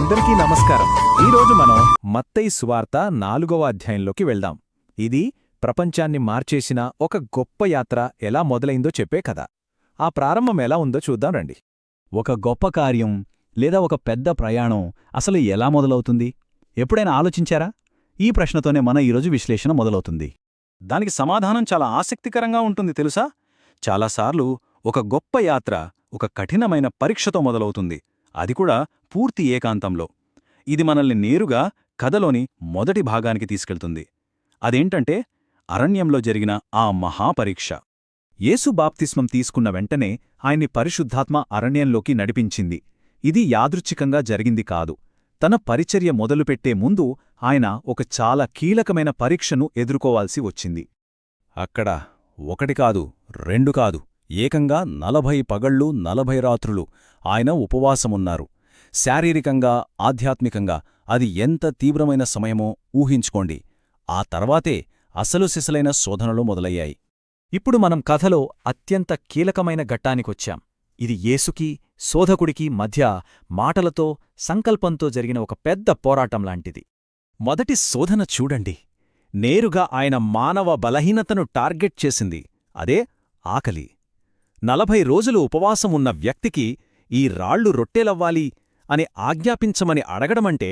అందరికీ నమస్కారం. ఈరోజు మనం మత్తయి సువార్త 4వ అధ్యాయంలోకి వెళ్దాం. ఇది ప్రపంచాన్ని మార్చేసిన ఒక గొప్ప యాత్ర ఎలా మొదలైందో చెప్పే కథ. ఆ ప్రారంభం ఎలా ఉందో చూద్దాం రండి. ఒక గొప్ప కార్యం లేదా ఒక పెద్ద ప్రయాణం అసలు ఎలా మొదలవుతుంది? ఎప్పుడైనా ఆలోచించారా? ఈ ప్రశ్నతోనే మన ఈరోజు విశ్లేషణ మొదలవుతుంది. దానికి సమాధానం చాలా ఆసక్తికరంగా ఉంటుంది తెలుసా? చాలాసార్లు ఒక గొప్ప యాత్ర ఒక కఠినమైన పరీక్షతో మొదలవుతుంది, అది కూడా పూర్తి ఏకాంతంలో. ఇది మనల్ని నేరుగా కథలోని మొదటి భాగానికి తీసుకెళ్తుంది. అదేంటంటే అరణ్యంలో జరిగిన ఆ మహాపరీక్ష. యేసు బాప్తిస్మం తీసుకున్న వెంటనే ఆయన్ని పరిశుద్ధాత్మ అరణ్యంలోకి నడిపించింది. ఇది యాదృచ్ఛికంగా జరిగింది కాదు. తన పరిచర్య మొదలుపెట్టే ముందు ఆయన ఒక చాలా కీలకమైన పరీక్షను ఎదుర్కోవాల్సి వచ్చింది. అక్కడ 1 కాదు 2 కాదు, ఏకంగా 40 పగళ్ళు 40 రాత్రులు ఆయన ఉపవాసమున్నారు. శారీరకంగా ఆధ్యాత్మికంగా అది ఎంత తీవ్రమైన సమయమో ఊహించుకోండి. ఆ తర్వాతే అసలు సిసలైన శోధనలు మొదలయ్యాయి. ఇప్పుడు మనం కథలో అత్యంత కీలకమైన ఘట్టానికొచ్చాం. ఇది యేసుకి శోధకుడికి మధ్య మాటలతో సంకల్పంతో జరిగిన ఒక పెద్ద పోరాటంలాంటిది. మొదటి శోధన చూడండి. నేరుగా ఆయన మానవ బలహీనతను టార్గెట్ చేసింది. అదే ఆకలి. 40 రోజులు ఉపవాసం ఉన్న వ్యక్తికి ఈ రాళ్లు రొట్టెలవ్వాలి అని ఆజ్ఞాపించమని అడగడమంటే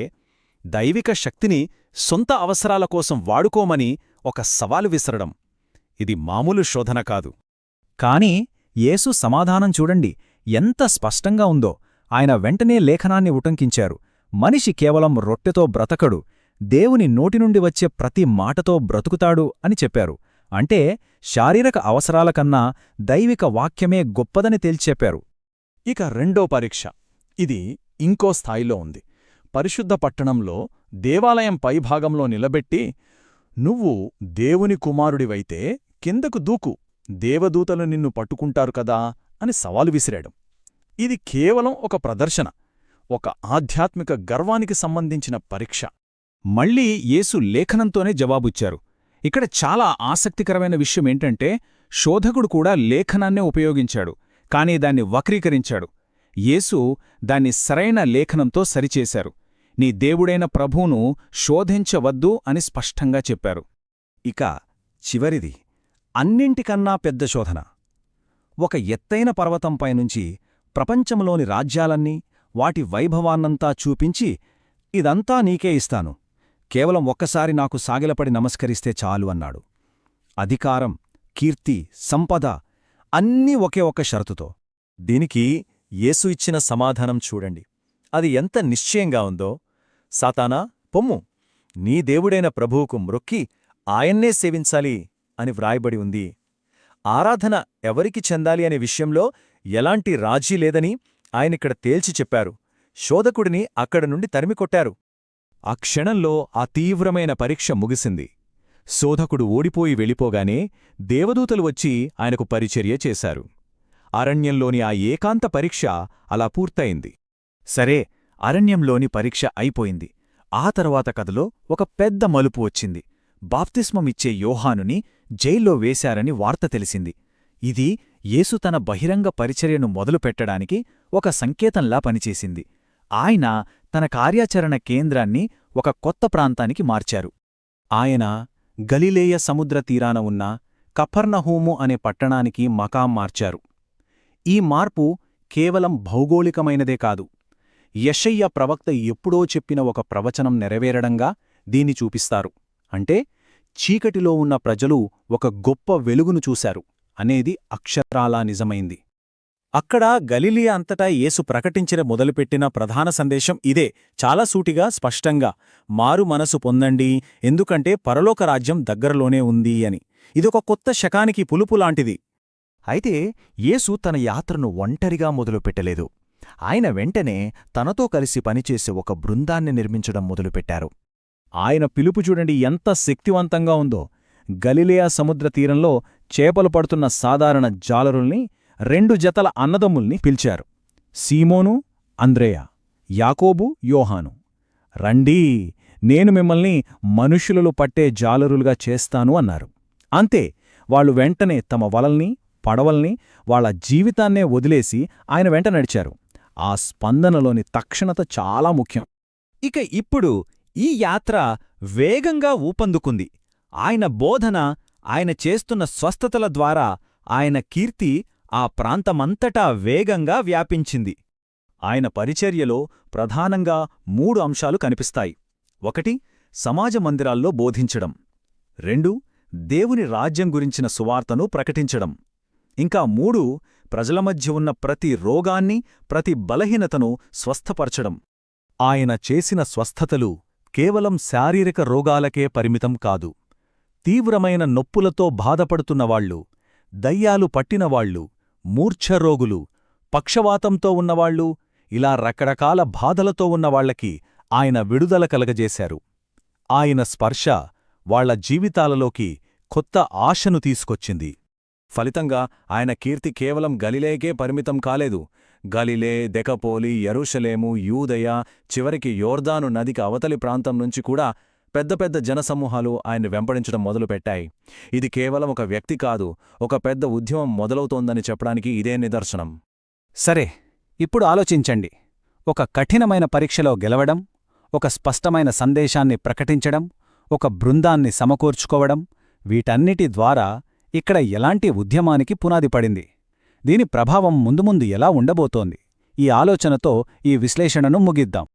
దైవిక శక్తిని సొంత అవసరాల కోసం వాడుకోమని ఒక సవాలు విసరడం. ఇది మామూలు శోధన కాదు. కాని యేసు సమాధానం చూడండి ఎంత స్పష్టంగా ఉందో. ఆయన వెంటనే లేఖనాన్ని ఉటంకించారు. మనిషి కేవలం రొట్టెతో బ్రతకడు, దేవుని నోటినుండి వచ్చే ప్రతి మాటతో బ్రతుకుతాడు అని చెప్పారు. అంటే శారీరక అవసరాలకన్నా దైవిక వాక్యమే గొప్పదని తేల్చెప్పారు. ఇక రెండో పరీక్ష. ఇది ఇంకో స్థాయిలో ఉంది. పరిశుద్ధ పట్టణంలో దేవాలయం పైభాగంలో నిలబెట్టి, నువ్వు దేవుని కుమారుడివైతే కిందకు దూకు, దేవదూతలు నిన్ను పట్టుకుంటారు కదా అని సవాలు విసిరాడు. ఇది కేవలం ఒక ప్రదర్శన, ఒక ఆధ్యాత్మిక గర్వానికి సంబంధించిన పరీక్ష. మళ్లీ యేసు లేఖనంతోనే జవాబుచ్చారు. ఇక్కడ చాలా ఆసక్తికరమైన విషయమేంటంటే శోధకుడు కూడా లేఖనాన్నే ఉపయోగించాడు, కానీ దాన్ని వక్రీకరించాడు. యేసు దాన్ని సరైన లేఖనంతో సరిచేశారు. నీ దేవుడైన ప్రభువును శోధించవద్దు అని స్పష్టంగా చెప్పారు. ఇక చివరిది, అన్నింటికన్నా పెద్ద శోధన. ఒక ఎత్తైన పర్వతంపైనుంచి ప్రపంచంలోని రాజ్యాలన్నీ వాటి వైభవాన్నంతా చూపించి, ఇదంతా నీకే ఇస్తాను, కేవలం ఒక్కసారి నాకు సాగిలపడి నమస్కరిస్తే చాలు అన్నాడు. అధికారం, కీర్తి, సంపద అన్నీ ఒకే ఒక్క షరతుతో. దీనికి యేసు ఇచ్చిన సమాధానం చూడండి. అది ఎంత నిశ్చయంగా ఉందో. సాతానా, పొమ్ము, నీ దేవుడైన ప్రభువుకు మ్రొక్కి ఆయన్నే సేవించాలి అని వ్రాయబడి ఉంది. ఆరాధన ఎవరికి చెందాలి అనే విషయంలో ఎలాంటి రాజీ లేదని ఆయనిక్కడ తేల్చి చెప్పారు. శోధకుడిని అక్కడ నుండి తరిమికొట్టారు. ఆ క్షణంలో ఆ తీవ్రమైన పరీక్ష ముగిసింది. శోధకుడు ఓడిపోయి వెళ్ళిపోగానే దేవదూతలు వచ్చి ఆయనకు పరిచర్య చేశారు. అరణ్యంలోని ఆ ఏకాంత పరీక్ష అలా పూర్తయింది. సరే, అరణ్యంలోని పరీక్ష అయిపోయింది. ఆ తర్వాత కథలో ఒక పెద్ద మలుపు వచ్చింది. బాప్తిస్మమిచ్చే యోహానుని జైల్లో వేశారని వార్త తెలిసింది. ఇది యేసు తన బహిరంగ పరిచర్యను మొదలుపెట్టడానికి ఒక సంకేతంలా పనిచేసింది. ఆయన తన కార్యాచరణ కేంద్రాన్ని ఒక కొత్త ప్రాంతానికి మార్చారు. ఆయన గలిలేయ సముద్ర తీరాన ఉన్న కఫర్నహూము అనే పట్టణానికి మకాం మార్చారు. ఈ మార్పు కేవలం భౌగోళికమైనదే కాదు, యెషయ్య ప్రవక్త ఎప్పుడో చెప్పిన ఒక ప్రవచనం నెరవేరడంగా దీన్ని చూపిస్తారు. అంటే చీకటిలో ఉన్న ప్రజలు ఒక గొప్ప వెలుగును చూశారు అనేది అక్షరాలా నిజమైంది. అక్కడ గలిలియ అంతటా యేసు ప్రకటించిన మొదలుపెట్టిన ప్రధాన సందేశం ఇదే, చాలా సూటిగా స్పష్టంగా, మారు మనసు పొందండి, ఎందుకంటే పరలోక రాజ్యం దగ్గరలోనే ఉంది అని. ఇదొక కొత్త శకానికి పులుపులాంటిది. అయితే యేసు తన యాత్రను ఒంటరిగా మొదలుపెట్టలేదు. ఆయన వెంటనే తనతో కలిసి పనిచేసే ఒక బృందాన్ని నిర్మించడం మొదలుపెట్టారు. ఆయన పిలుపు చూడండి ఎంత శక్తివంతంగా ఉందో. గలిలేయ సముద్ర తీరంలో చేపలు పడుతున్న సాధారణ జాలరుల్ని 2 జతల అన్నదమ్ముల్ని పిలిచారు. సీమోను, అంద్రేయ, యాకోబు, యోహాను. రండి, నేను మిమ్మల్ని మనుషులలో పట్టే జాలరులుగా చేస్తాను అన్నారు. అంతే, వాళ్ళు వెంటనే తమ వలల్ని, పడవల్ని, వాళ్ల జీవితాన్నే వదిలేసి ఆయన వెంట నడిచారు. ఆ స్పందనలోని తక్షణత చాలా ముఖ్యం. ఇక ఇప్పుడు ఈ యాత్ర వేగంగా ఊపందుకుంది. ఆయన బోధన, ఆయన చేస్తున్న స్వస్థతల ద్వారా ఆయన కీర్తి ఆ ప్రాంతమంతటా వేగంగా వ్యాపించింది. ఆయన పరిచర్యలో ప్రధానంగా 3 అంశాలు కనిపిస్తాయి. 1 సమాజ మందిరాల్లో బోధించడం. 2 దేవుని రాజ్యం గురించిన సువార్తను ప్రకటించడం. ఇంకా 3 ప్రజల మధ్య ఉన్న ప్రతి రోగాన్ని, ప్రతి బలహీనతను స్వస్థపరచడం. ఆయన చేసిన స్వస్థతలు కేవలం శారీరక రోగాలకే పరిమితం కాదు. తీవ్రమైన నొప్పులతో బాధపడుతున్నవాళ్లు, దయ్యాలు పట్టినవాళ్లు, మూర్ఛరోగులు, పక్షవాతంతో ఉన్నవాళ్లు, ఇలా రకరకాల బాధలతో ఉన్నవాళ్లకి ఆయన విడుదల కలగజేశారు. ఆయన స్పర్శ వాళ్ల జీవితాలలోకి కొత్త ఆశను తీసుకొచ్చింది. ఫలితంగా ఆయన కీర్తి కేవలం గలిలేకే పరిమితం కాలేదు. గలిలే, దెకపోలి, యెరూషలేము, యూదయ, చివరికి యోర్దాను నదికి అవతలి ప్రాంతం నుంచి కూడా పెద్ద పెద్ద జనసమూహాలు ఆయన్ని వెంబడించడం మొదలుపెట్టాయి. ఇది కేవలం ఒక వ్యక్తి కాదు, ఒక పెద్ద ఉద్యమం మొదలవుతోందని చెప్పడానికి ఇదే నిదర్శనం. సరే, ఇప్పుడు ఆలోచించండి. ఒక కఠినమైన పరీక్షలో గెలవడం, ఒక స్పష్టమైన సందేశాన్ని ప్రకటించడం, ఒక బృందాన్ని సమకూర్చుకోవడం, వీటన్నిటి ద్వారా ఇక్కడ ఎలాంటి ఉద్యమానికి పునాది పడింది? దీని ప్రభావం ముందు ముందు ఎలా ఉండబోతోంది? ఈ ఆలోచనతో ఈ విశ్లేషణను ముగిద్దాం.